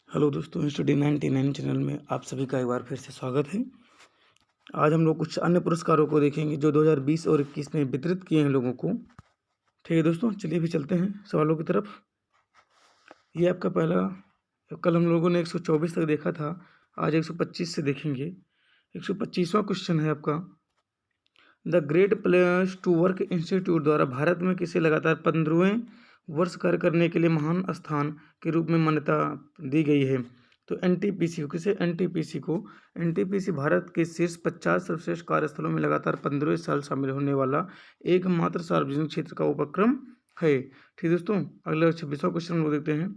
Hello दोस्तों, study 99 channel में आप सभी का एक बार फिर से स्वागत है। आज हम लोग कुछ अन्य पुरस्कारों को देखेंगे जो 2020 और 21 में वितरित किए हैं लोगों को। ठीक है दोस्तों, चलिए भी चलते हैं सवालों की तरफ। ये आपका पहला, कल हम लोगों ने 124 तक देखा था, आज 125 से देखेंगे। 125वां क्वेश्चन है आपका, the great place to work institute द्वारा भारत में किसे लगातार 15वें वर्ष कार्य करने के लिए महान स्थान के रूप में मान्यता दी गई है? तो एनटीपीसी को, किसे? एनटीपीसी भारत के शीर्ष 50 सर्वश्रेष्ठ कार्यस्थलों में लगातार 15वें साल शामिल होने वाला एकमात्र सार्वजनिक क्षेत्र का उपक्रम है। ठीक दोस्तों, अगला 26वां क्वेश्चन हम लोग देखते हैं।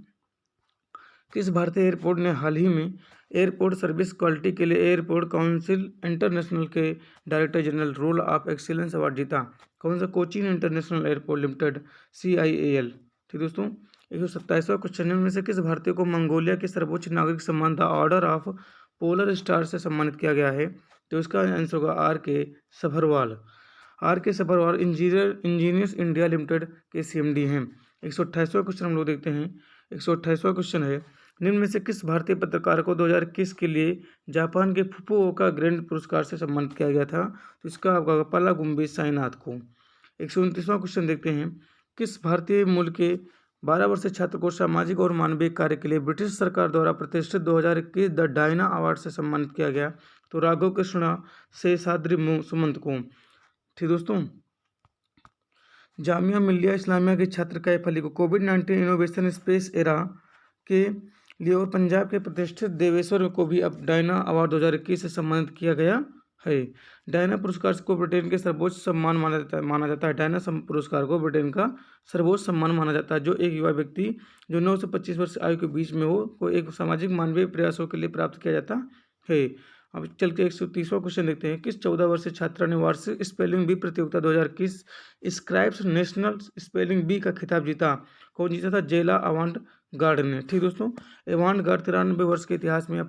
किस भारतीय एयरपोर्ट ने हाल ही में एयरपोर्ट सर्विस क्वालिटी के लिए एयरपोर्ट काउंसिल इंटरनेशनल के director general role of excellence award जीता? कौन सा? Cochin international airport limited, CIAL। ठीक दोस्तों, 127वां क्वेश्चन में से किस भारतीय को मंगोलिया के सर्वोच्च नागरिक सम्मान the order of polar star से सम्मानित किया गया है? तो इसका आंसर होगा R.K. Sabharwal. R.K. Sabharwal engineers India limited के CMD हैं। 128वां क्वेश्चन हम लोग देखते हैं। 128वां क्वेश्चन है, निम्न में से किस भारतीय पत्रकार को 2021 के लिए जापान के फुकुओका ग्रैंड पुरस्कार से सम्मानित किया गया था? तो इसका आपका पालागुम्बी साईनाथ को। 129वां क्वेश्चन देखते हैं, किस भारतीय मूल के 12 वर्षीय छात्र को सामाजिक और मानवीय कार्य के लिए ब्रिटिश सरकार द्वारा प्रतिष्ठित 2021 द डायना अवार्ड से सम्मानित किया गया? तो राघव कृष्णा शेषाद्रि सुमंत को। ठीक दोस्तों, जामिया मिल्लिया इस्लामिया के छात्र कैफ अली को कोविड-19 इनोवेशन स्पेस एरा के लिए और पंजाब के प्रतिष्ठित देवेश्वर को भी अब डायना अवार्ड 2021 से सम्मानित किया गया है। डायना पुरस्कार को ब्रिटेन के सर्वोच्च सम्मान माना जाता है। डायना पुरस्कार को ब्रिटेन का सर्वोच्च सम्मान माना जाता है जो एक युवा व्यक्ति जो 9 से 25 वर्ष आयु के बीच में हो को एक सामाजिक मानवीय प्रयासों के लिए प्राप्त किया जाता है। अब चल के 130वां क्वेश्चन देखते हैं, किस 14 वर्षीय छात्रा ने वार्षिक स्पेलिंग बी प्रतियोगिता 2021 स्क्राइब्स नेशनल स्पेलिंग बी का खिताब जीता? कौन जीता था? जेला अवांट गार्ड ने। ठीक दोस्तों, अवांट गार्ड 93 वर्ष के इतिहास में यह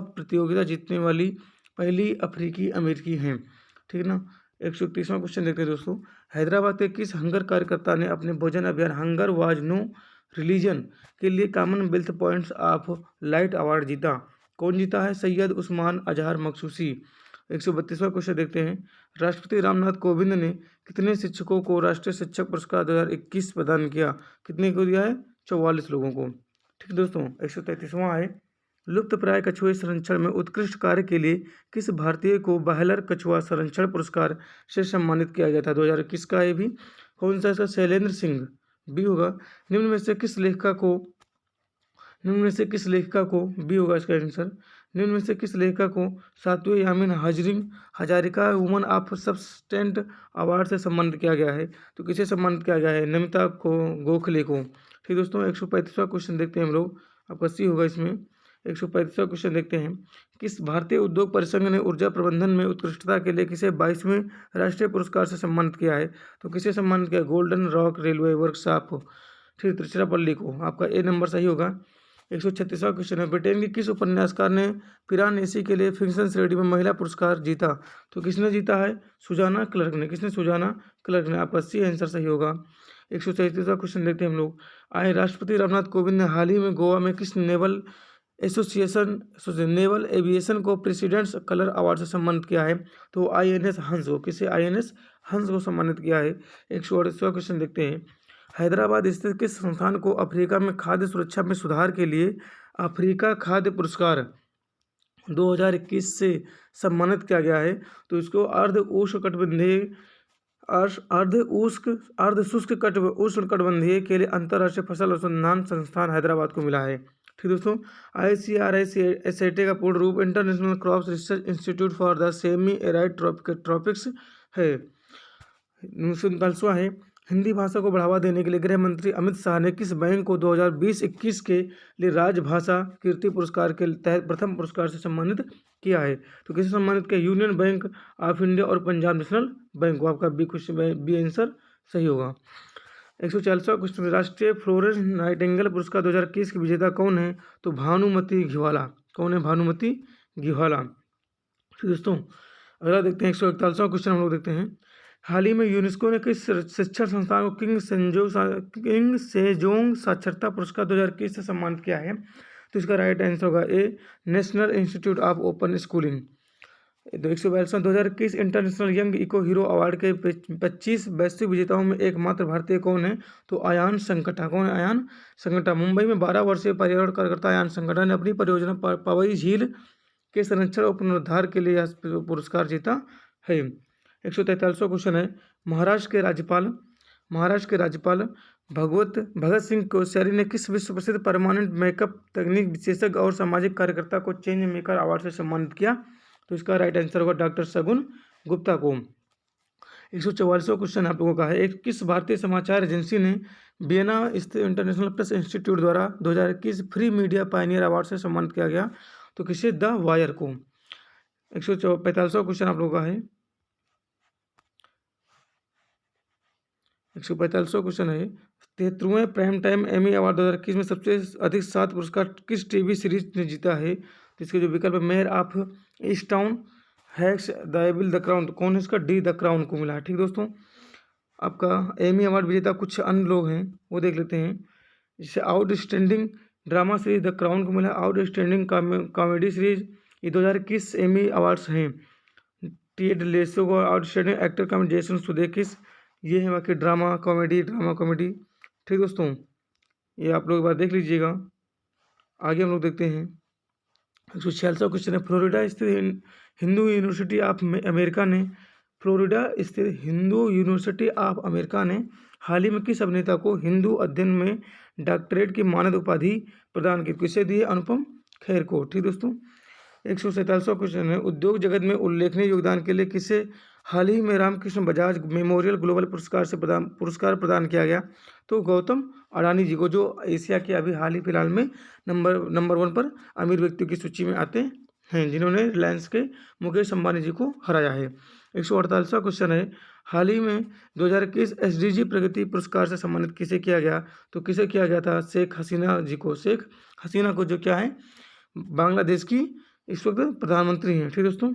प्रतियोगिता जीतने वाली पहली अफ्रीकी अमेरिकी हैं। ठीक ना। 131वां क्वेश्चन देखते हैं दोस्तों, हैदराबाद के किस हंगर कार्यकर्ता ने अपने भोजन अभियान हंगर वाज नो रिलीजन के लिए Commonwealth points of light award जीता? कौन जीता है? सैयद उस्मान अजहर मखसूसी। 132वां क्वेश्चन देखते हैं, राष्ट्रपति रामनाथ कोविंद ने कितने शिक्षकों को राष्ट्रीय शिक्षक पुरस्कार 2021 प्रदान किया? कितने को दिया है? 44 लोगों को। ठीक दोस्तों, 133वां है, लुप्त प्राय कछुए संरक्षण में उत्कृष्ट कार्य के लिए किस भारतीय को बहलर कछुआ संरक्षण पुरस्कार से सम्मानित किया गया था? 2021 का ये भी। कौन सा? इसका शैलेंद्र सिंह भी होगा। निम्न में से किस लेखिका को भी होगा इसका आंसर। निम्न में से किस लेखिका को 7वें Yamin Hazarika woman of substance award से सम्मानित किया गया है? तो किसे सम्मानित किया गया है? नमिता को गोखले को। ठीक दोस्तों, 135वां क्वेश्चन देखते हैं हम लोग, आपका सी होगा इसमें। 135वां क्वेश्चन देखते हैं, किस भारतीय उद्योग परिसंघ ने ऊर्जा प्रबंधन में उत्कृष्टता के लिए किसे 22वें राष्ट्रीय पुरस्कार से सम्मानित किया है? तो किसे सम्मानित किया? गोल्डन रॉक रेलवे वर्कशॉप, ठीक, तिरुचिरापल्ली को। आपका ए नंबर सही होगा। 136वां क्वेश्चन है, ब्रिटेन के किस उपन्यासकार ने पिरानेसी के लिए फिक्शन श्रेणी में महिला पुरस्कार जीता? तो किसने जीता है? सुजाना क्लर्क ने। किसने? सुजाना क्लर्क ने। आपका सी आंसर सही होगा। 137वां क्वेश्चन देखते हैं हम लोग, आए राष्ट्रपति रामनाथ कोविंद ने हाल ही में गोवा में किस नेवल एविएशन को प्रेसिडेंट्स कलर अवार्ड से सम्मानित किया है? तो INS हंस को। किसे? INS हंस को सम्मानित किया है। 138वां क्वेश्चन देखते हैं, हैदराबाद स्थित किस संस्थान को अफ्रीका में खाद्य सुरक्षा में सुधार के लिए अफ्रीका खाद्य पुरस्कार 2021 से सम्मानित किया गया है? तो इसको अर्ध शुष्क उष्णकटिबंधीय के लिए अंतर्राष्ट्रीय फसल अनुसंधान संस्थान हैदराबाद को मिला है। ठीक दोस्तों, ICRISAT का पूर्ण रूप international crops research institute for the semi arid tropics है। 39वां है, हिंदी भाषा को बढ़ावा देने के लिए गृह मंत्री अमित शाह ने किस बैंक को 2020-21 के लिए राजभाषा कीर्ति पुरस्कार के तहत प्रथम पुरस्कार से सम्मानित किया है? तो किसे सम्मानित किया? यूनियन बैंक ऑफ इंडिया और पंजाब नेशनल बैंक को। आपका बी आंसर सही होगा। 140वां क्वेश्चन, राष्ट्रीय फ्लोरेंस नाइटिंगेल पुरस्कार 2021 की विजेता कौन है? तो भानुमति घिवाला। कौन है? भानुमति घिवाला। दोस्तों, अगला देखते हैं 141वां क्वेश्चन हम लोग देखते हैं, हाल ही में यूनेस्को ने किस शिक्षण संस्थान को किंग सेजोंग साक्षरता पुरस्कार 2021 से सम्मानित किया है? तो इसका राइट आंसर होगा A, national institute of open schooling. 142वां 2021 international young eco hero award के 25 वैश्विक विजेताओं में एकमात्र भारतीय कौन है? तो अयान संकटा। कौन है? अयान संकटा। मुंबई में 12 वर्षीय पर्यावरण कार्यकर्ता अयान संकटा ने अपनी परियोजना पवई झील के संरक्षण और पुनरुद्धार के लिए यह पुरस्कार जीता है। 143वां क्वेश्चन है, महाराष्ट्र के राज्यपाल भगत सिंह कोश्यारी ने किस विश्व प्रसिद्ध परमानेंट मेकअप तकनीक विशेषज्ञ और सामाजिक कार्यकर्ता को चेंज मेकर अवार्ड से सम्मानित किया? तो इसका राइट आंसर होगा डॉक्टर शगुन गुप्ता को। 144वां क्वेश्चन आप लोगों का है, एक किस भारतीय समाचार एजेंसी ने वियना स्थित इंटरनेशनल प्रेस इंस्टीट्यूट द्वारा 2021 फ्री मीडिया पायनियर अवार्ड से सम्मानित किया गया? तो किसे? द वायर को। 145वां क्वेश्चन आप लोगों का है, 145वां क्वेश्चन है, 73वें प्राइम टाइम एमी अवार्ड 2021 में सबसे अधिक 7 पुरस्कार किस टीवी सीरीज ने जीता है? तो इसके जो विकल्प है, mayor of east town, hacks, the evil, the crown. कौन है इसका? डी, द क्राउन को मिला है। ठीक दोस्तों, आपका एमी अवार्ड विजेता कुछ अन्य लोग हैं वो देख लेते हैं। जैसे outstanding drama series the crown को मिला, आउटस्टैंडिंग कॉमेडी सीरीज, ये 2021 एमी अवार्ड्स हैं। टेड लेसो को आउटस्टैंडिंग एक्टर कॉमेडी जेसन सुदेकिस, ये है बाकी ड्रामा कॉमेडी। ठीक दोस्तों, ये आप लोग एक बार देख लीजिएगा। आगे हम लोग देखते हैं 146वां क्वेश्चन है, फ्लोरिडा स्थित हिंदू यूनिवर्सिटी ऑफ अमेरिका ने हाल ही में किस अभिनेता को हिंदू अध्ययन में डॉक्टरेट की मानद उपाधि प्रदान की? किसे दी? अनुपम खेर को। ठीक दोस्तों, 147वां क्वेश्चन है, उद्योग जगत में उल्लेखनीय योगदान के लिए किसे हाल ही में रामकृष्ण बजाज मेमोरियल ग्लोबल पुरस्कार प्रदान किया गया? तो गौतम अडानी जी को, जो एशिया के अभी हाल ही फिलहाल में नंबर 1 पर अमीर व्यक्तियों की सूची में आते हैं, जिन्होंने रिलायंस के मुकेश अंबानी जी को हराया है। 148वां क्वेश्चन है, हाल ही में 2021 SDG प्रगति पुरस्कार से सम्मानित किसे किया गया? तो किसे किया गया था? शेख हसीना जी को। शेख हसीना को, जो क्या है, बांग्लादेश की इस वक्त प्रधानमंत्री हैं। ठीक दोस्तों,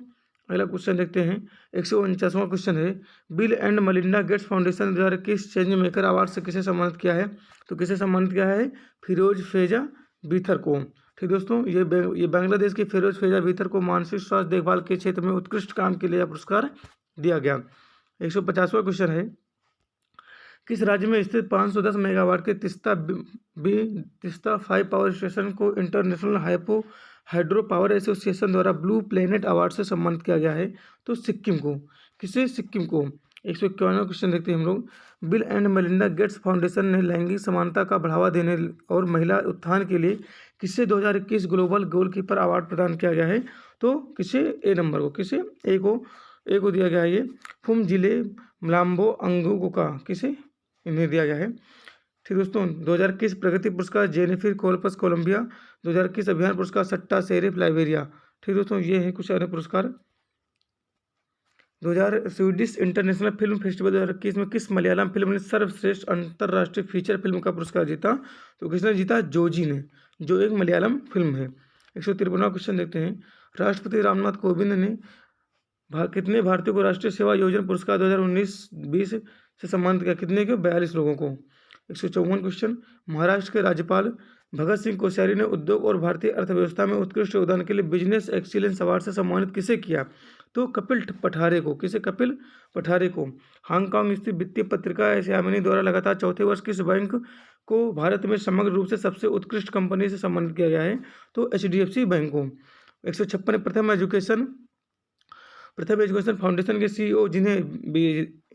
अगला क्वेश्चन देखते हैं। 149वां क्वेश्चन है, bill and Melinda Gates foundation द्वारा किस चेंज मेकर अवार्ड से किसे सम्मानित किया है? तो किसे सम्मानित किया है? फिरोज फेजा बीथर को। ठीक दोस्तों, ये बांग्लादेश के फिरोज फेजा बीथर को मानसिक स्वास्थ्य देखभाल के क्षेत्र में उत्कृष्ट काम के लिए यह पुरस्कार दिया गया। 150वां क्वेश्चन है, किस राज्य में स्थित 510 मेगावाट के तिस्ता 5 पावर स्टेशन को इंटरनेशनल हाइड्रो पावर एसोसिएशन द्वारा ब्लू प्लेनेट अवार्ड से सम्मानित किया गया है? तो सिक्किम को। किसे? सिक्किम को। 151वां क्वेश्चन देखते हैं हम लोग, bill and Melinda Gates foundation ने लैंगिक समानता का बढ़ावा देने और महिला उत्थान के लिए किसे 2021 ग्लोबल गोलकीपर अवार्ड प्रदान किया गया है? तो किसे? ए नंबर को। किसे? ए को दिया गया है ये फुम जिले मलाम्बो अंगुको का। किसे? इन्हें दिया गया है। ठीक दोस्तों, 2021 प्रगति पुरस्कार जेनिफर कोलपस कोलंबिया, 2021 अभियान पुरस्कार सट्टा शेरिफ लाइबेरिया। ठीक दोस्तों, ये है कुछ अन्य पुरस्कार। 2000 स्वीडिश इंटरनेशनल फिल्म फेस्टिवल 2021 में किस मलयालम फिल्म ने सर्वश्रेष्ठ अंतर्राष्ट्रीय फीचर फिल्म का पुरस्कार जीता? तो किसने जीता? जोजी ने, जो एक मलयालम फिल्म है। 153वां क्वेश्चन देखते हैं, राष्ट्रपति रामनाथ कोविंद ने कितने भारतीयों को राष्ट्रीय सेवा योजना पुरस्कार 2019-20 से सम्मानित किया? कितने के? 42 लोगों को। 154 क्वेश्चन, महाराष्ट्र के राज्यपाल भगत सिंह कोश्यारी ने उद्योग और भारतीय अर्थव्यवस्था में उत्कृष्ट योगदान के लिए बिजनेस एक्सीलेंस अवार्ड से सम्मानित किसे किया? तो कपिल पठारे को। किसे? कपिल पठारे को। हांगकांग स्थित वित्तीय पत्रिका एशियामनी द्वारा लगातार चौथे वर्ष किस बैंक को भारत में समग्र रूप से सबसे उत्कृष्ट कंपनी से सम्मानित किया गया है? तो HDFC बैंक को। 156 प्रथम एजुकेशन फाउंडेशन के CEO जिन्हें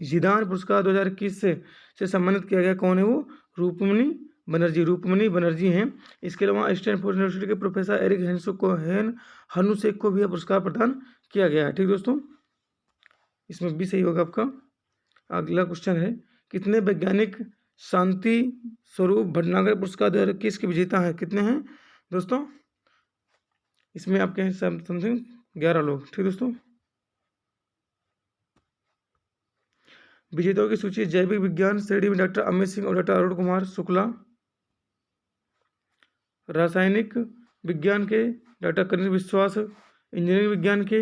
जिदान पुरस्कार 2021 से सम्मानित किया गया, कौन है वो? रूपमनी बनर्जी हैं। इसके अलावा स्टैनफोर्ड यूनिवर्सिटी के प्रोफेसर एरिक हनुसेक को भी यह पुरस्कार प्रदान किया गया है। ठीक दोस्तों, इसमें भी सही होगा आपका। अगला क्वेश्चन है, कितने वैज्ञानिक शांति स्वरूप भटनागर पुरस्कार 2021 के विजेता हैं? कितने हैं दोस्तों? इसमें आपके हैं समथिंग 11 लोग। ठीक दोस्तों, विजेताओं की सूची, जैविक विज्ञान श्रेणी में डॉक्टर अमित सिंह और डॉक्टर अरुण कुमार शुक्ला, रासायनिक विज्ञान के डॉक्टर कनिष्ठ विश्वास, इंजीनियरिंग विज्ञान के,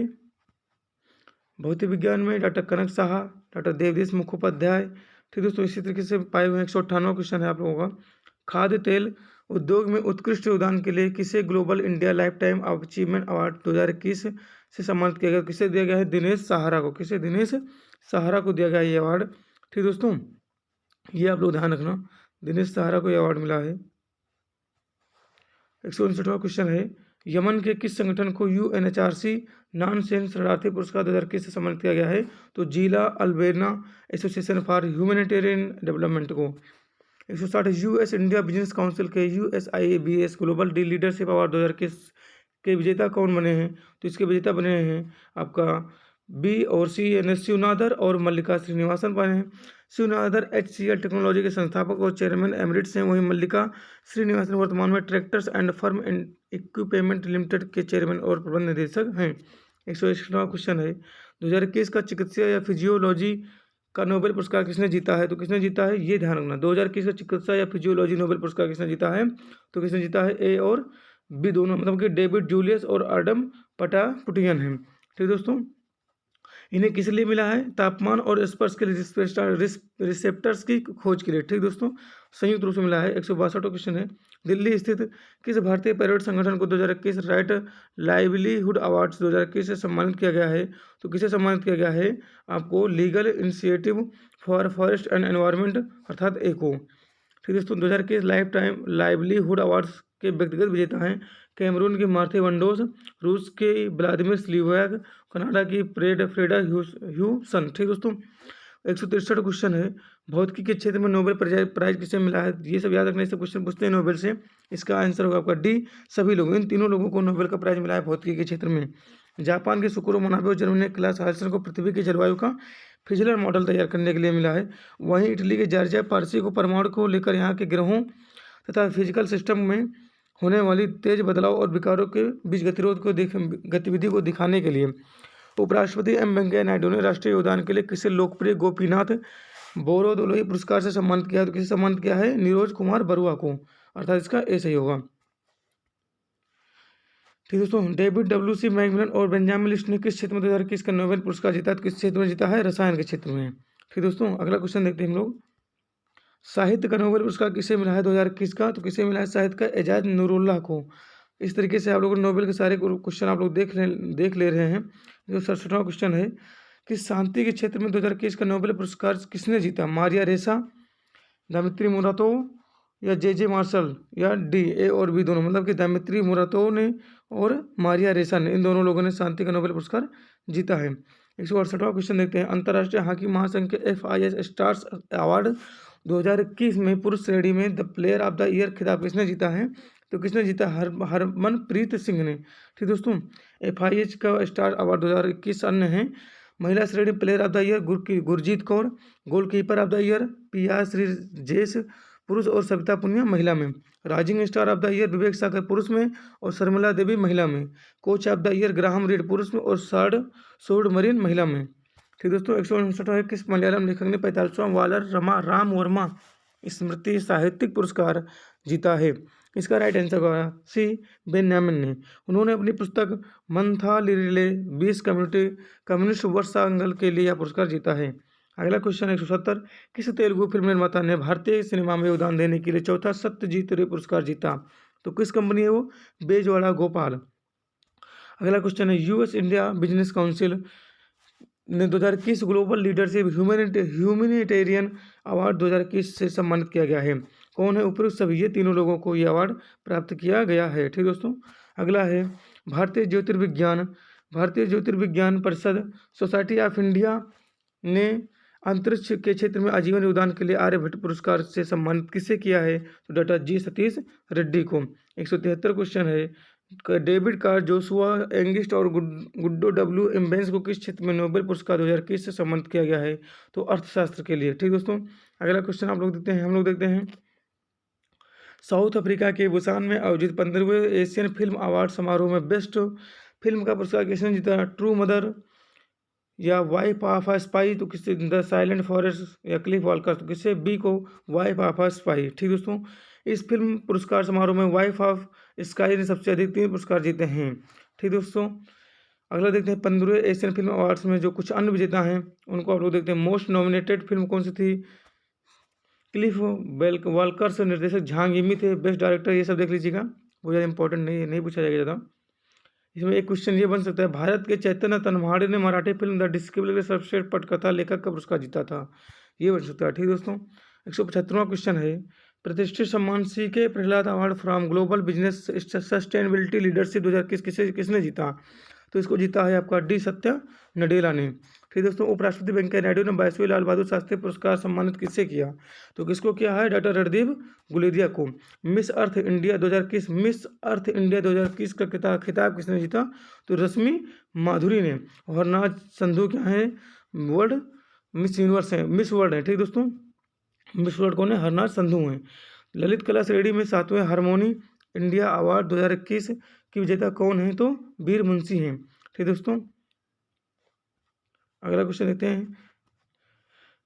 भौतिक विज्ञान में डॉक्टर कनक साहा, डॉक्टर देवदेश मुखोपाध्याय। ठीक दोस्तों, इसी तरीके से पाए हुए 158वां क्वेश्चन है आप लोगों का, खाद्य तेल उद्योग में उत्कृष्ट योगदान के लिए किसे global India life time achievement award 2021 से सम्मानित किया गया? किसे दिया गया है? दिनेश सहारा को। किसे? दिनेश सहारा को दिया गया ये अवार्ड। ठीक दोस्तों, ये आप लोग ध्यान रखना, दिनेश सहारा को ये अवार्ड मिला है। 159वां क्वेश्चन है, यमन के किस संगठन को UNHRC नॉन-सेंस शरणार्थी पुरस्कार 2021 से सम्मानित किया गया है? तो जिला अल्बेना एसोसिएशन फॉर ह्यूमैनिटेरियन डेवलपमेंट को। 160 US इंडिया बिजनेस काउंसिल के USIABS global D leadership award 2021 के विजेता कौन बने हैं? तो इसके विजेता बने हैं आपका बी और सी यानी शिवनादर और मल्लिका श्रीनिवासन बने हैं। शिवनादर HCL टेक्नोलॉजी के संस्थापक और चेयरमैन एमरिट्स हैं, वहीं मल्लिका श्रीनिवासन वर्तमान में tractors and firm equipment limited के चेयरमैन और प्रबंध निदेशक हैं। 161वां क्वेश्चन है, 2021 का चिकित्सा या फिजियोलॉजी का नोबेल पुरस्कार किसने जीता है? तो किसने जीता है ये ध्यान रखना, 2021 का चिकित्सा या फिजियोलॉजी नोबेल पुरस्कार किसने जीता है? तो किसने जीता है? ए और बी दोनों, मतलब कि डेविड जूलियस और आडम पटापुटियन हैं। ठीक दोस्तों, इन्हें किस लिए मिला है? तापमान और स्पर्श के रिसेप्टर्स की खोज के लिए। ठीक दोस्तों, संयुक्त रूप से मिला है। 162वां क्वेश्चन है, दिल्ली स्थित किस भारतीय पर्यटन संगठन को 2021 राइट लाइवलीहुड अवार्ड्स 2021 से सम्मानित किया गया है? तो किसे सम्मानित किया गया है? आपको legal initiative for forest and environment अर्थात एको। ठीक दोस्तों, 2021 लाइफ टाइम लाइवलीहुड अवार्ड्स के व्यक्तिगत विजेता हैं कैमरून की मार्थे वंडोस, रूस के व्लादिमीर स्लीवैक, कनाडा की फ्रेडा ह्यूसन। ठीक दोस्तों, 163 क्वेश्चन है, भौतिकी के क्षेत्र में नोबेल प्राइज किसे मिला है? ये सब याद रखने से क्वेश्चन पूछते हैं नोबेल से। इसका आंसर होगा आपका डी, सभी लोग, इन तीनों लोगों को नोबेल का प्राइज मिला है भौतिकी के क्षेत्र में। जापान के सुकुरो मनाबे और जर्मनी के क्लास हाल्सन को पृथ्वी की जलवायु का फिजलर मॉडल तैयार करने के लिए मिला है। वहीं इटली के जॉर्जिया पारसी को परमाणु को लेकर यहाँ के ग्रहों तथा फिजिकल सिस्टम में होने वाली तेज बदलाव और विकारों के बीच गतिरोध को गतिविधि को दिखाने के लिए उपराष्ट्रपति एम वेंकैया नायडू ने राष्ट्रीय योगदान के लिए किसे लोकप्रिय गोपीनाथ बोरदोलोई पुरस्कार से सम्मानित किया? तो किसे सम्मानित किया है? नीरज कुमार बरुआ को, अर्थात इसका ए सही होगा। ठीक दोस्तों, डेविड WC मैकमिलन और बेंजामिन लिस्ट ने किस क्षेत्र में 2021 का नोबेल पुरस्कार जीता? तो किस क्षेत्र में जीता है? रसायन के क्षेत्र में। ठीक दोस्तों, अगला क्वेश्चन देखते हैं हम लोग, साहित्य का नोबेल पुरस्कार किसे मिला है 2021 का? तो किसे मिला है? साहित्य का एजाज नूरुल्लाह को। इस तरीके से आप लोगों नोबेल के सारे क्वेश्चन आप लोग देख ले रहे हैं। जो 67वां क्वेश्चन है कि शांति के क्षेत्र में 2021 का नोबेल पुरस्कार किसने जीता? मारिया रेसा, दामित्री मुरातो या जे मार्शल या डी, ए और बी दोनों, मतलब कि दामित्री मुरातो ने और मारिया रेसा ने, इन दोनों लोगों ने शांति का नोबेल पुरस्कार जीता है। 168वां क्वेश्चन देखते हैं, अंतर्राष्ट्रीय हॉकी महासंघ के FIS स्टार्स अवार्ड 2021 में पुरुष श्रेणी में the player of the year खिताब किसने जीता है? तो किसने जीता? हरमनप्रीत सिंह ने। ठीक दोस्तों, FIH का स्टार अवार्ड 2021 अन्य है, महिला श्रेणी player of the year Gurjit Kaur, goalkeeper of the year पिया श्रीजेश पुरुष और सविता पुनिया महिला में, rising star of the year Vivek Sagar पुरुष में और शर्मिला देवी महिला में, coach of the year Graham Reid पुरुष में और सोर्ड मरीन महिला में। ठीक दोस्तों, 159 है, किस मलयालम लेखक ने 45वां वालर राम वर्मा स्मृति साहित्यिक पुरस्कार जीता है? इसका राइट आंसर होगा सी, बेन्यामिन ने। उन्होंने अपनी पुस्तक मंथालिरिले 20 कम्युनिस्ट वर्षांगल के लिए यह पुरस्कार जीता है। अगला क्वेश्चन 170, किस तेलुगु फिल्म निर्माता ने भारतीय सिनेमा में योगदान देने के लिए चौथा सत्यजीत रे पुरस्कार जीता? तो किस कंपनी है वो? बेजवाड़ा गोपाल। अगला क्वेश्चन है, US इंडिया बिजनेस काउंसिल ने 2021 ग्लोबल लीडरशिप ह्यूमैनिटेरियन अवार्ड 2021 से सम्मानित किया गया है। कौन है उपयुक्त? सभी, ये तीनों लोगों को ये अवार्ड प्राप्त किया गया है। ठीक दोस्तों, अगला है, भारतीय ज्योतिर्विज्ञान परिषद सोसाइटी ऑफ इंडिया ने अंतरिक्ष के क्षेत्र में आजीवन योगदान के लिए आर्यभट्ट पुरस्कार से सम्मानित किसे किया है? तो डॉक्टर जी सतीश रेड्डी को। 173 क्वेश्चन है, डेविड कार जोशुआ एंगिस्ट और गुड्डो W एम्बेंस को किस क्षेत्र में नोबेल पुरस्कार 2021 से सम्मानित किया गया है? तो अर्थशास्त्र के लिए। ठीक दोस्तों, अगला क्वेश्चन हम लोग देखते हैं, साउथ अफ्रीका के बुसान में आयोजित 15वें एशियन फिल्म अवार्ड समारोह में बेस्ट फिल्म का पुरस्कार किसने जीता? ट्रू मदर या वाइफ ऑफ अ स्पाई, तो किससे? द साइलेंट फॉरेस्ट या क्लिफ वॉलकर, तो किससे? बी को, वाइफ ऑफ अ स्पाई। ठीक दोस्तों, इस फिल्म पुरस्कार समारोह में वाइफ ऑफ स्काई ने सबसे अधिक 3 पुरस्कार जीते हैं। ठीक दोस्तों, अगला देखते हैं 15वें एशियन फिल्म अवार्ड्स में जो कुछ अन्य विजेता हैं उनको आप लोग देखते हैं। मोस्ट नॉमिनेटेड फिल्म कौन सी थी? क्लिफ वॉलकर्स निर्देशक, झांग यिमी थे बेस्ट डायरेक्टर, ये सब देख लीजिएगा, वो ज़्यादा इंपॉर्टेंट नहीं है, नहीं पूछा जाएगा ज़्यादा। इसमें एक क्वेश्चन ये बन सकता है, भारत के चैतन्य तनवाड़े ने मराठी फिल्म द डिस्कवरी के सर्वश्रेष्ठ पटकथा लेखक का पुरस्कार जीता था, ये बन सकता है। ठीक दोस्तों, 175वां क्वेश्चन है, प्रतिष्ठित सम्मान सी के Prahlad award from global business sustainability leadership 2021 किसने जीता? तो इसको जीता है आपका डी सत्या नडेला ने। ठीक दोस्तों, उपराष्ट्रपति वेंकैया नायडू ने 22वें लाल बहादुर शास्त्री पुरस्कार सम्मानित किससे किया? तो किसको किया है? डॉक्टर रणदीप गुलेरिया को। Miss Earth India 2021 Miss Earth India 2021 का खिताब किसने जीता? तो रश्मि माधुरी ने। हरनाज संधू क्या है? वर्ल्ड मिस यूनिवर्स है, मिस वर्ल्ड है। ठीक दोस्तों, मिस वर्ल्ड कौन है? हरनाज संधू हैं। ललित कला श्रेणी में 7वें हारमोनी इंडिया अवार्ड 2021 की विजेता कौन है? तो वीर मुंशी हैं। ठीक दोस्तों, अगला क्वेश्चन देखते हैं,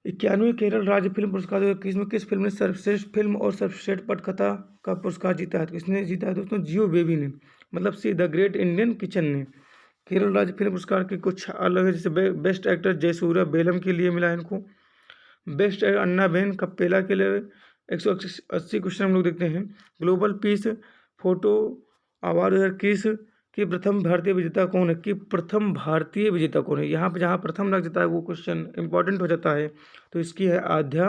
91वें केरल राज्य फिल्म पुरस्कार 2021 में किस फिल्म ने सर्वश्रेष्ठ फिल्म और सर्वश्रेष्ठ पटकथा का पुरस्कार जीता है? तो किसने जीता है दोस्तों? जियो बेबी ने, मतलब see the great Indian kitchen ने। केरल राज्य फिल्म पुरस्कार के कुछ अलग है, जैसे बेस्ट एक्टर जयसूर्या बेलम के लिए मिला है इनको, बेस्ट अन्ना बेन कप्पेला के लिए 180 क्वेश्चन हम लोग देखते हैं। ग्लोबल पीस फोटो अवार्ड 2021 की प्रथम भारतीय विजेता कौन है? कि प्रथम भारतीय विजेता कौन है? यहाँ पे जहाँ प्रथम लग जाता है वो क्वेश्चन इंपॉर्टेंट हो जाता है, तो इसकी है आध्या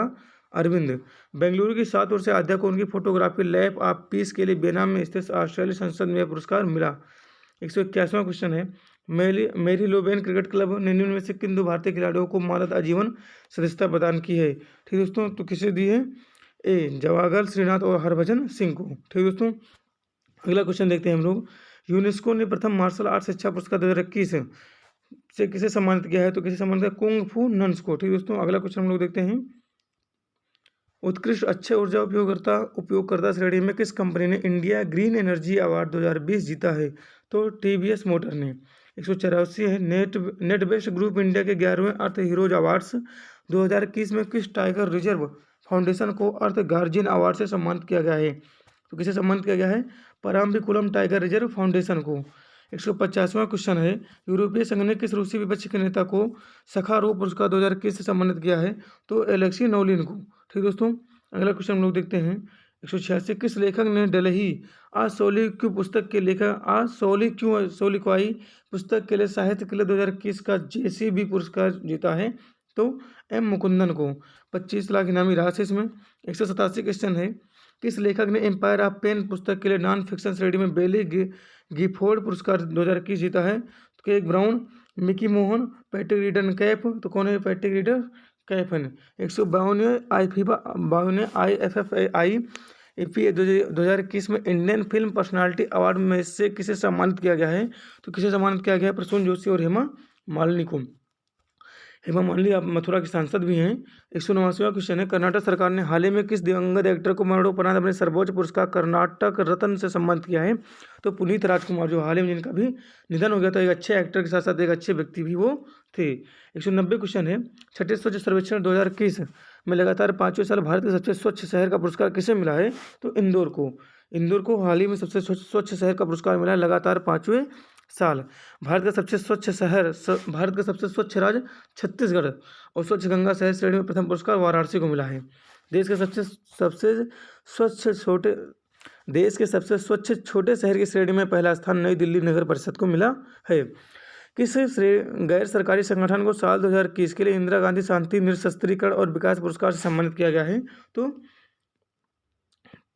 अरविंद। बेंगलुरु की 7 वर्ष से आध्या को उनकी फोटोग्राफी लैब ऑफ पीस के लिए बेनाम में स्थित ऑस्ट्रेलिया संसद में पुरस्कार मिला। 181वां क्वेश्चन है, मेरी लोबेन क्रिकेट क्लब ने निम्न में से किन 2 भारतीय खिलाड़ियों को मानद आजीवन सदस्यता प्रदान की है? ठीक दोस्तों, तो किसे दी है? ए जवाहर श्रीनाथ और हरभजन सिंह को। ठीक दोस्तों, अगला क्वेश्चन देखते हैं हम लोग, यूनेस्को ने प्रथम मार्शल आर्ट शिक्षा पुरस्कार 2021 से किसे सम्मानित किया है? तो किसे सम्मानित किया? कुंग फू नन्स को। ठीक दोस्तों, अगला क्वेश्चन हम लोग देखते हैं, उत्कृष्ट अच्छे ऊर्जा उपयोगकर्ता श्रेणी में किस कंपनी ने इंडिया ग्रीन एनर्जी अवार्ड 2020 जीता है? तो टीवीएस मोटर ने। 184 है, नेट बेस्ट ग्रुप इंडिया के 11वें अर्थ हीरोज अवार्ड्स 2021 में किस टाइगर रिजर्व फाउंडेशन को अर्थ गार्जियन अवार्ड से सम्मानित किया गया है? तो किसे सम्मानित किया गया है? पराम्बिकुलम टाइगर रिजर्व फाउंडेशन को। 150वां क्वेश्चन है, यूरोपीय संघ ने किस रूसी विपक्ष के नेता को सखारोव पुरस्कार 2021 से सम्मानित किया है? तो एलेक्सी नोलिन को। ठीक दोस्तों, अगला क्वेश्चन हम लोग देखते हैं, 186 किस लेखक ने डलही आ सोलिक्यू पुस्तक के लेखक आ सोलिक्वाई पुस्तक के लिए साहित्य के लिए 2021 का JCB पुरस्कार जीता है? तो M मुकुंदन को। 25 लाख इनामी राशि इसमें। 187 क्वेश्चन है, किस लेखक ने एम्पायर ऑफ पेन पुस्तक के लिए नॉन फिक्शन श्रेणी में बेली गिफोर्ड पुरस्कार 2021 जीता है? तो cake brown, Mickey Mohan, Patrick reader cap. तो कौन है पैट्रिक रीडर कैप है? 152 IFFI 2021 में इंडियन फिल्म पर्सनालिटी अवार्ड में से किसे सम्मानित किया गया है? तो किसे सम्मानित किया गया है? प्रसून जोशी और हेमा मालिनी को। हेमा मालिनी आप मथुरा के सांसद भी हैं। 189वां क्वेश्चन है, कर्नाटक सरकार ने हाल ही में किस दिवंगत एक्टर को मरणोपरांत अपने सर्वोच्च पुरस्कार कर्नाटक रत्न से सम्मानित किया है? तो पुनीत राजकुमार, जो हाल ही में जिनका भी निधन हो गया था, एक अच्छे एक्टर के साथ साथ एक अच्छे व्यक्ति भी वो थे। 190 क्वेश्चन है, छठे स्वच्छ सर्वेक्षण 2021 में लगातार 5वें साल भारत के सबसे स्वच्छ शहर का पुरस्कार किसे मिला है? तो इंदौर को। इंदौर को हाल ही में सबसे स्वच्छ शहर का पुरस्कार मिला है लगातार 5वें साल। भारत का सबसे स्वच्छ राज्य छत्तीसगढ़, और स्वच्छ गंगा शहर श्रेणी में प्रथम पुरस्कार वाराणसी को मिला है। देश के सबसे स्वच्छ छोटे शहर की श्रेणी में पहला स्थान नई दिल्ली नगर परिषद को मिला है। किस गैर सरकारी संगठन को साल 2021 के लिए इंदिरा गांधी शांति निरस्त्रीकरण और विकास पुरस्कार से सम्मानित किया गया है? तो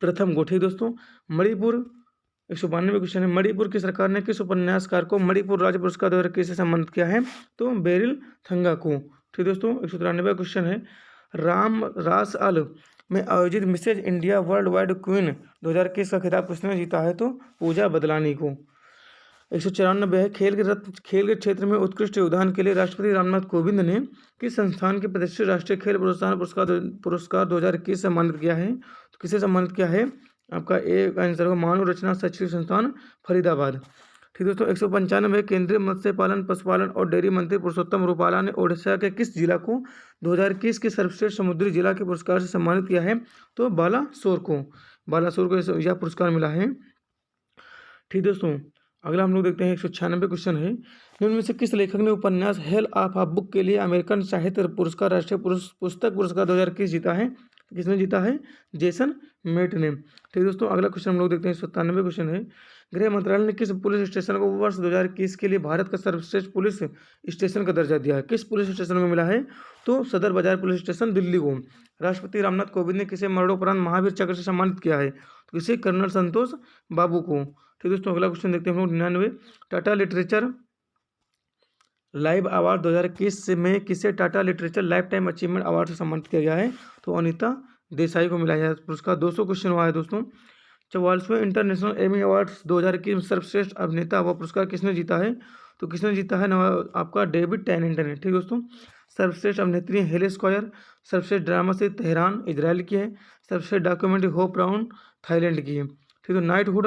प्रथम को। ठीक दोस्तों, मणिपुर। 192 क्वेश्चन है, मणिपुर की सरकार ने किस उपन्यासकार को मणिपुर राज्य पुरस्कार 2021 से सम्मानित किया है? तो बेरिल थंगा को। ठीक दोस्तों, 193 क्वेश्चन है, राम रास अल में आयोजित Mrs India world wide queen 2021 का खिताब किसने जीता है? तो पूजा बदलानी को। 194 है, खेल के क्षेत्र में उत्कृष्ट योगदान के लिए राष्ट्रपति रामनाथ कोविंद ने किस संस्थान के प्रतिष्ठित राष्ट्रीय खेल प्रोत्साहन पुरस्कार 2021 सम्मानित किया है? तो किसे सम्मानित किया है? आपका एक आंसर होगा मानव रचना शैक्षणिक संस्थान फरीदाबाद। ठीक दोस्तों, 195 केंद्रीय मत्स्य पालन पशुपालन और डेयरी मंत्री पुरुषोत्तम रूपाला ने ओडिशा के किस जिला को 2021 के सर्वश्रेष्ठ समुद्री जिला के पुरस्कार से सम्मानित किया है? तो बालासोर को यह पुरस्कार मिला है। ठीक दोस्तों, अगला हम लोग देखते हैं 196 क्वेश्चन है, निम्न में से किस लेखक ने उपन्यास हेल ऑफ अ बुक के लिए अमेरिकन साहित्य पुरस्कार राष्ट्रीय पुस्तक पुरस्कार 2021 जीता है? तो किसने जीता है? जेसन मेट ने। ठीक है दोस्तों, अगला क्वेश्चन हम लोग देखते हैं। 97 क्वेश्चन है, गृह मंत्रालय ने किस पुलिस स्टेशन को वर्ष 2021 के लिए भारत का सर्वश्रेष्ठ पुलिस स्टेशन का दर्जा दिया है? किस पुलिस स्टेशन को मिला है? तो सदर बाजार पुलिस स्टेशन दिल्ली को। राष्ट्रपति रामनाथ कोविंद ने किसे मरणोपरांत महावीर चक्र से सम्मानित किया है? तो किसे? कर्नल संतोष बाबू को। ठीक दोस्तों, अगला क्वेश्चन देखते हैं हम लोग। 99, टाटा लिटरेचर लाइव अवार्ड 2021 में किसे Tata literature life time achievement award से सम्मानित किया गया है? तो अनीता देसाई को मिला है पुरस्कार। 200 क्वेश्चन हुआ है दोस्तों। 44वें इंटरनेशनल एमी अवार्ड्स 2021 में सर्वश्रेष्ठ अभिनेता व पुरस्कार किसने जीता है? तो किसने जीता है? आपका डेविड टेनिंटन है। ठीक दोस्तों, सर्वश्रेष्ठ अभिनेत्री हेले स्क्वायर, सर्वश्रेष्ठ ड्रामा से तेहरान इजराइल की है, सर्वश्रेष्ठ डॉक्यूमेंट्री होप ब्राउन थाईलैंड की है। ठीक है, नाइटहुड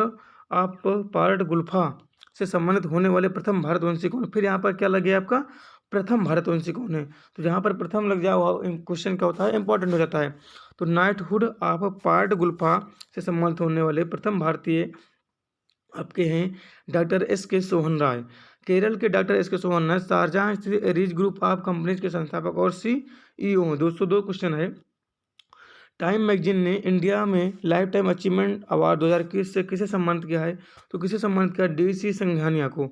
आप पार्ट गुल्फा से सम्मानित होने वाले प्रथम भारतवंशी कौन? फिर यहाँ पर क्या लगे आपका? प्रथम भारतवंशी कौन है? तो जहाँ पर प्रथम लग जाए वह क्वेश्चन क्या होता है? इंपॉर्टेंट हो जाता है। तो नाइटहुड ऑफ पार्ट गुल्फा से सम्मानित होने वाले प्रथम भारतीय आपके हैं डॉक्टर S.K. सोहन राय। केरल के डॉक्टर S.K. सोहन राय शारजाह स्थित एरीज ग्रुप ऑफ कंपनीज के संस्थापक और CEO। 202 क्वेश्चन है, टाइम मैगजीन ने इंडिया में लाइफ टाइम अचीवमेंट अवार्ड 2021 से किसे सम्मानित किया है? तो किसे सम्मानित किया? DC संघानिया को।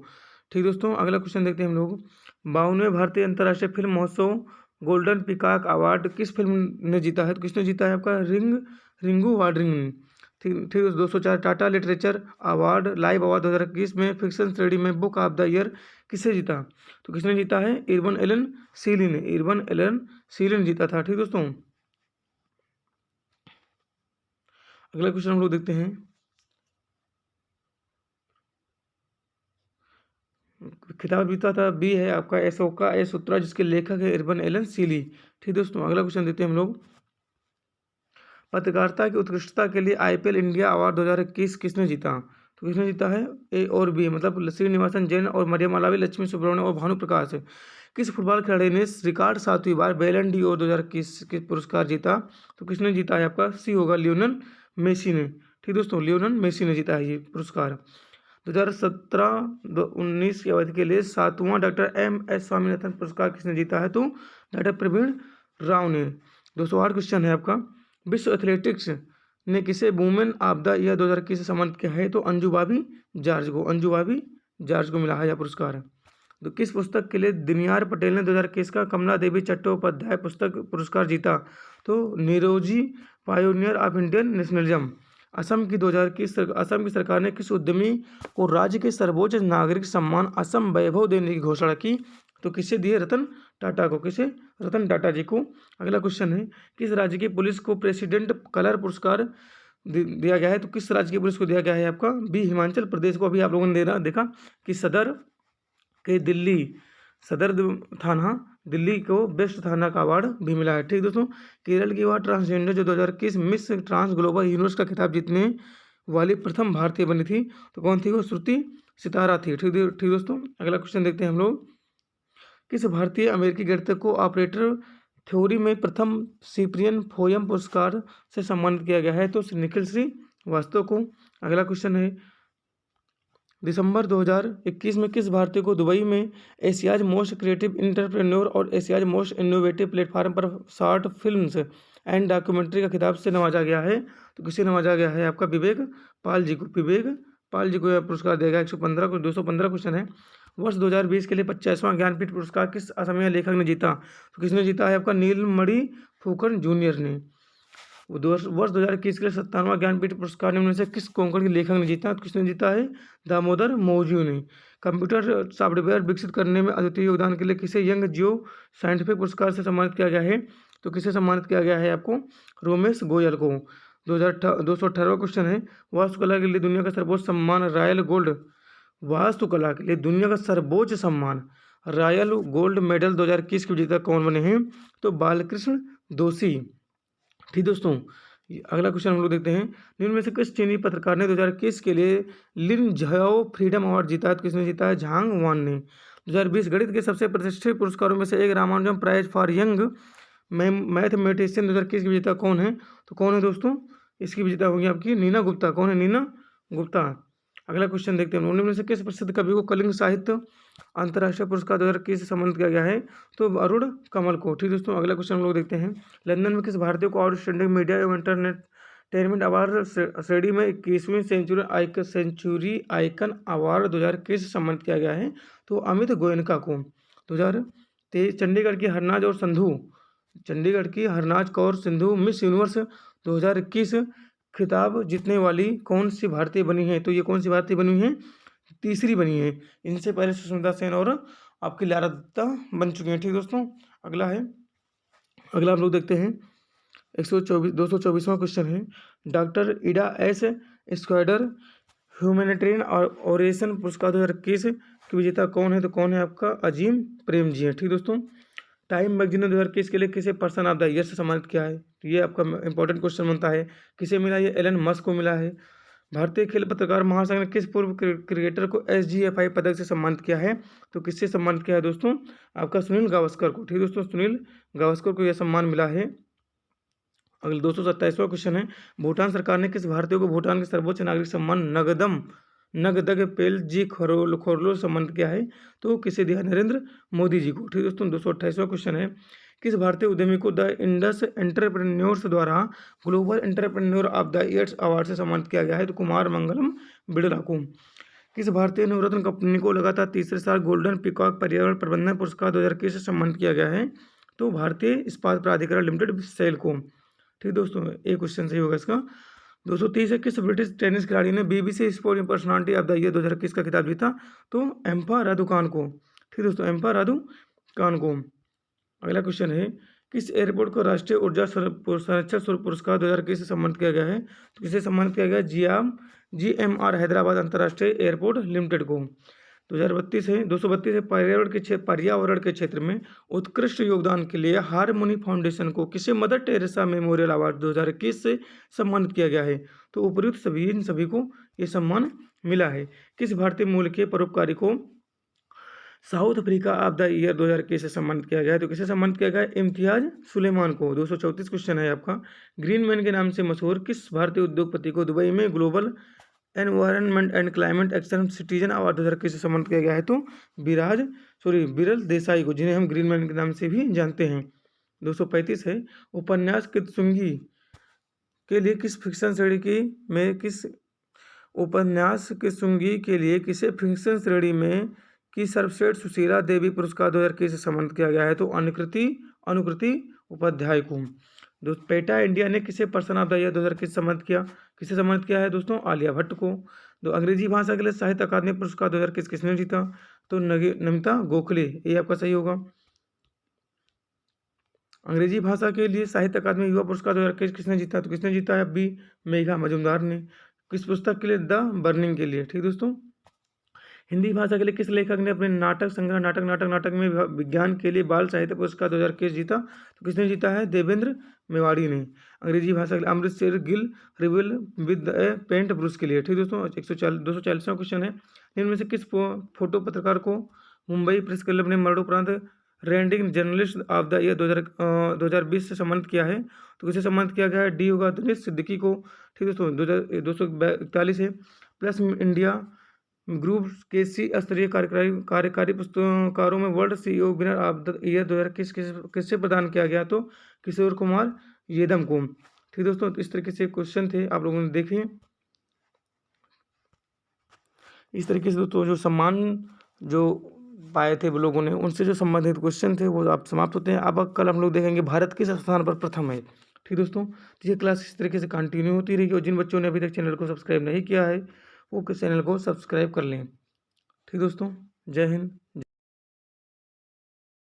ठीक दोस्तों, अगला क्वेश्चन देखते हैं हम लोग। 52वें भारतीय अंतर्राष्ट्रीय फिल्म महोत्सव गोल्डन पिकॉक अवार्ड किस फिल्म ने जीता है? तो किसने जीता है? आपका रिंगू वाडरिंग ने। ठीक ठीक 204, Tata literature award live award 2021 में फिक्शन श्रेणी में बुक ऑफ द ईयर किसे जीता? तो किसने जीता है? इरबन एलन सीली ने। इरबन एलन सीली ने जीता था। ठीक दोस्तों, अगला क्वेश्चन हम लोग देखते हैं। खिताब जीता था बी है आपका अशोका सूत्रा, जिसके लेखक है इरबन एलन सीली। ठीक दोस्तों, अगला क्वेश्चन देखते हैं हम लोग। पत्रकारिता की उत्कृष्टता के लिए IPL इंडिया अवार्ड 2021 किसने जीता? तो किसने जीता है? A और B, मतलब श्रीनिवासन जैन और मरियम अलावी, लक्ष्मी सुब्रमण्यम और भानु प्रकाश। किस फुटबॉल खिलाड़ी ने रिकॉर्ड 7वीं बार बैलन डी और 2021 के पुरस्कार जीता? तो किसने जीता है? आपका C होगा, लियोनल मेसी ने। ठीक दोस्तों, लियोनल मेसी ने जीता है ये पुरस्कार। 2017-19 की अवधि के लिए 7वां डॉक्टर MS स्वामीनाथन पुरस्कार किसने जीता है? तो डॉक्टर प्रवीण राव ने। 208 क्वेश्चन है आपका, विश्व एथलेटिक्स ने किसे वुमेन ऑफ द ईयर 2021 से सम्मानित किया है? तो अंजू बॉबी जॉर्ज को। अंजू बॉबी जॉर्ज को मिला है यह पुरस्कार। तो किस पुस्तक के लिए दिनयार पटेल ने 2021 का कमला देवी चट्टोपाध्याय पुस्तक पुरस्कार जीता? तो Naoroji pioneer of Indian nationalism. Assam की 2021 असम की सरकार ने किस उद्यमी को राज्य के सर्वोच्च नागरिक सम्मान असम वैभव देने की घोषणा की? तो किसे दिए? रतन टाटा को। किसे? रतन टाटा जी को। अगला क्वेश्चन है, किस राज्य की पुलिस को प्रेसिडेंट कलर पुरस्कार दिया गया है? तो किस राज्य की पुलिस को दिया गया है? आपका B हिमाचल प्रदेश को। अभी आप लोगों ने देखा कि सदर थाना दिल्ली को बेस्ट थाना का अवार्ड भी मिला है। ठीक दोस्तों, केरल की वह ट्रांसजेंडर जो 2021 मिस ट्रांस ग्लोबल यूनिवर्स का खिताब जीतने वाली प्रथम भारतीय बनी थी, तो कौन थी वो? श्रुति सितारा थी। ठीक दोस्तों, अगला क्वेश्चन देखते हैं हम लोग। किस भारतीय अमेरिकी गणितज्ञ को ऑपरेटर थ्योरी में प्रथम सिप्रियन फोयम पुरस्कार से सम्मानित किया गया है? तो निखिल श्रीवास्तव को। अगला क्वेश्चन है, दिसंबर 2021 में किस भारतीय को दुबई में एशियाज मोस्ट क्रिएटिव इंटरप्रेन्योर और एशियाज मोस्ट इनोवेटिव प्लेटफॉर्म पर शॉर्ट फिल्म्स एंड डॉक्यूमेंट्री का खिताब से नवाजा गया है? तो किसे नवाजा गया है? आपका विवेक पाल जी को। विवेक पाल जी को यह पुरस्कार दिया गया। 215 क्वेश्चन है, वर्ष 2020 के लिए 50वां ज्ञानपीठ पुरस्कार किस असमिया लेखक ने जीता? तो किसने जीता है? आपका नीलमणि फुकन जूनियर ने। वर्ष 2021 के लिए 57वां ज्ञानपीठ पुरस्कार निम्न में से किस कोंकण के लेखक ने जीता? तो किसने जीता है? दामोदर मौर्य ने। कंप्यूटर सॉफ्टवेयर विकसित करने में अद्वितीय योगदान के लिए किसे यंग जियो साइंटिफिक पुरस्कार से सम्मानित किया गया है? तो किसे सम्मानित किया गया है? आपको रोमेश गोयल को। 218वां क्वेश्चन है, वास्तुकला के लिए दुनिया का सर्वोच्च सम्मान रॉयल गोल्ड वास्तुकला के लिए दुनिया का सर्वोच्च सम्मान रॉयल गोल्ड मेडल 2021 के विजेता कौन बने हैं? तो बालकृष्ण दोषी। ठीक दोस्तों, अगला क्वेश्चन हम लोग देखते हैं, निम्न में से किस चीनी पत्रकार ने 2021 के लिए लिन झाओ फ्रीडम अवार्ड जीता है? तो किसने जीता है? झांग वान ने। 2020 गणित के सबसे प्रतिष्ठित पुरस्कारों में से एक Ramanujan prize for young mathematician 2021 की विजेता कौन है? तो कौन है दोस्तों? इसकी विजेता होगी आपकी नीना गुप्ता। कौन है? नीना गुप्ता। अगला क्वेश्चन देखते हैं, उन्होंने में से किस प्रसिद्ध कवि को कलिंग साहित्य अंतर्राष्ट्रीय पुरस्कार 2021 से सम्मानित किया गया है? तो अरुण कमल को। ठीक दोस्तों, अगला क्वेश्चन हम लोग देखते हैं, लंदन में किस भारतीय को आउटस्टैंडिंग मीडिया एवं इंटरटेनमेंट अवार्ड श्रेणी में 21वीं सेंचुरी आइकन अवार्ड 2021 से सम्मानित किया गया है? तो अमित गोयनका को। 2023 चंडीगढ़ की हरनाज कौर सिंधु मिस यूनिवर्स 2021 खिताब जीतने वाली कौन सी भारतीय बनी है? तो ये कौन सी भारतीय बनी है? तीसरी बनी है। इनसे पहले सुष्मिता सेन और आपकी लारा दत्ता बन चुकी हैं। ठीक दोस्तों, अगला हम लोग देखते हैं 224वां क्वेश्चन है, doctor Ida S Scudder humanitarian oration पुरस्कार 2021 के विजेता कौन है? तो कौन है आपका? अजीम प्रेम जी है। ठीक दोस्तों, टाइम मैगजीन ने 2021 के लिए किसे पर्सन ऑफ द ईयर से सम्मानित किया है? तो ये आपका इंपॉर्टेंट क्वेश्चन बनता है, किसे मिला? ये एलन मस्क को मिला है। भारतीय खेल पत्रकार महासंघ ने किस पूर्व क्रिकेटर को SGFI पदक से सम्मानित किया है? तो किससे सम्मानित किया है दोस्तों? आपका सुनील गावस्कर को। ठीक दोस्तों, सुनील गावस्कर को यह सम्मान मिला है। अगले 227वां क्वेश्चन है, भूटान सरकार ने किस भारतीय को भूटान के सर्वोच्च नागरिक सम्मान नगदग पेल जी खोरलो सम्मानित किया है? तो किसे दिया? नरेंद्र मोदी जी को। ठीक दोस्तों, 228वां क्वेश्चन है, किस भारतीय उद्यमी को द इंडस एंटरप्रेन्योर्स द्वारा global entrepreneur of the year award से सम्मानित किया गया है? तो कुमार मंगलम बिड़ला को। किस भारतीय नवरत्न कंपनी को लगातार तीसरे साल गोल्डन पीकॉक पर्यावरण प्रबंधन पुरस्कार 2021 से सम्मानित किया गया है? तो भारतीय इस्पात प्राधिकरण लिमिटेड सेल को। ठीक दोस्तों, एक क्वेश्चन सही होगा इसका। 230 है, किस ब्रिटिश टेनिस खिलाड़ी ने BBC sport personality of the year 2021 का खिताब जीता? तो एम्पा रादुकान को। ठीक दोस्तों, एम्पा रादुकान को। अगला क्वेश्चन है, किस एयरपोर्ट को राष्ट्रीय ऊर्जा संरक्षक पुरस्कार 2021 से सम्मानित किया गया है? तो किसे सम्मानित किया गया? GMR हैदराबाद अंतर्राष्ट्रीय एयरपोर्ट लिमिटेड को। 232 है, पर्यावरण के क्षेत्र में उत्कृष्ट योगदान के लिए हारमोनी फाउंडेशन को किसे मदर टेरेसा मेमोरियल अवार्ड 2021 से सम्मानित किया गया है? तो उपयुक्त सभी को ये सम्मान मिला है। किस भारतीय मूल के परोपकारी को south Africa of the year 2021 से सम्मानित किया गया है? तो किसे सम्मानित किया गया? इम्तियाज सुलेमान को। 234 क्वेश्चन है आपका, ग्रीन मैन के नाम से मशहूर किस भारतीय उद्योगपति को दुबई में global environment and climate action citizen award 2021 से सम्मानित किया गया है? तो बिरल देसाई को, जिन्हें हम ग्रीन मैन के नाम से भी जानते हैं। 235 है, उपन्यास कित्सुंगी के लिए किस फिक्शन श्रेणी में की सर्वश्रेष्ठ सुशीला देवी पुरस्कार 2021 से सम्मानित किया गया है? तो अनुकृति उपाध्याय को। पेटा इंडिया ने किसे पर्सन ऑफ द ईयर 2021 सम्मानित किया? किसे सम्मानित किया है दोस्तों? आलिया भट्ट को। अंग्रेजी भाषा के लिए साहित्य अकादमी पुरस्कार 2021 किसने जीता? तो नमिता गोखले, ये आपका सही होगा। अंग्रेजी भाषा के लिए साहित्य अकादमी युवा पुरस्कार 2021 किसने जीता? तो किसने जीता है? अभी मेघा मजुमदार ने। किस पुस्तक के लिए? द बर्निंग के लिए। ठीक दोस्तों, हिंदी भाषा के लिए किस लेखक ने अपने नाटक संग्रह नाटक में विज्ञान के लिए बाल साहित्य पुरस्कार 2021 जीता? तो किसने जीता है? देवेंद्र मेवाड़ी ने। अंग्रेजी भाषा के लिए Amritsar Gill रिविल with A paint brush के लिए। ठीक दोस्तों, 240वां क्वेश्चन है, इनमें से किस फोटो पत्रकार को मुंबई प्रेस क्लब ने मरणोपरांत rending journalist of the year 2020 से सम्मानित किया है? तो किसे सम्मानित किया गया है? डी होगा दिनेश सिद्दीकी को। ठीक दोस्तों, 241 है, प्लस इंडिया ग्रुप के स्तरीय कार्यकारी पुरस्कारों में world CEO winner of the year 2021 किससे प्रदान किया गया? तो किशोर कुमार येदम को। ठीक दोस्तों, तो इस तरीके से क्वेश्चन थे, आप लोगों ने देखे। इस तरीके से दोस्तों जो सम्मान जो पाए थे वो लोगों ने, उनसे जो संबंधित क्वेश्चन थे वो आप समाप्त होते हैं। अब कल हम लोग देखेंगे भारत किस स्थान पर प्रथम है। ठीक दोस्तों, तो ये क्लास इस तरीके से कंटिन्यू होती रहेगी, और जिन बच्चों ने अभी तक चैनल को सब्सक्राइब नहीं किया है वो चैनल को सब्सक्राइब कर लें। ठीक दोस्तों, जय हिंद।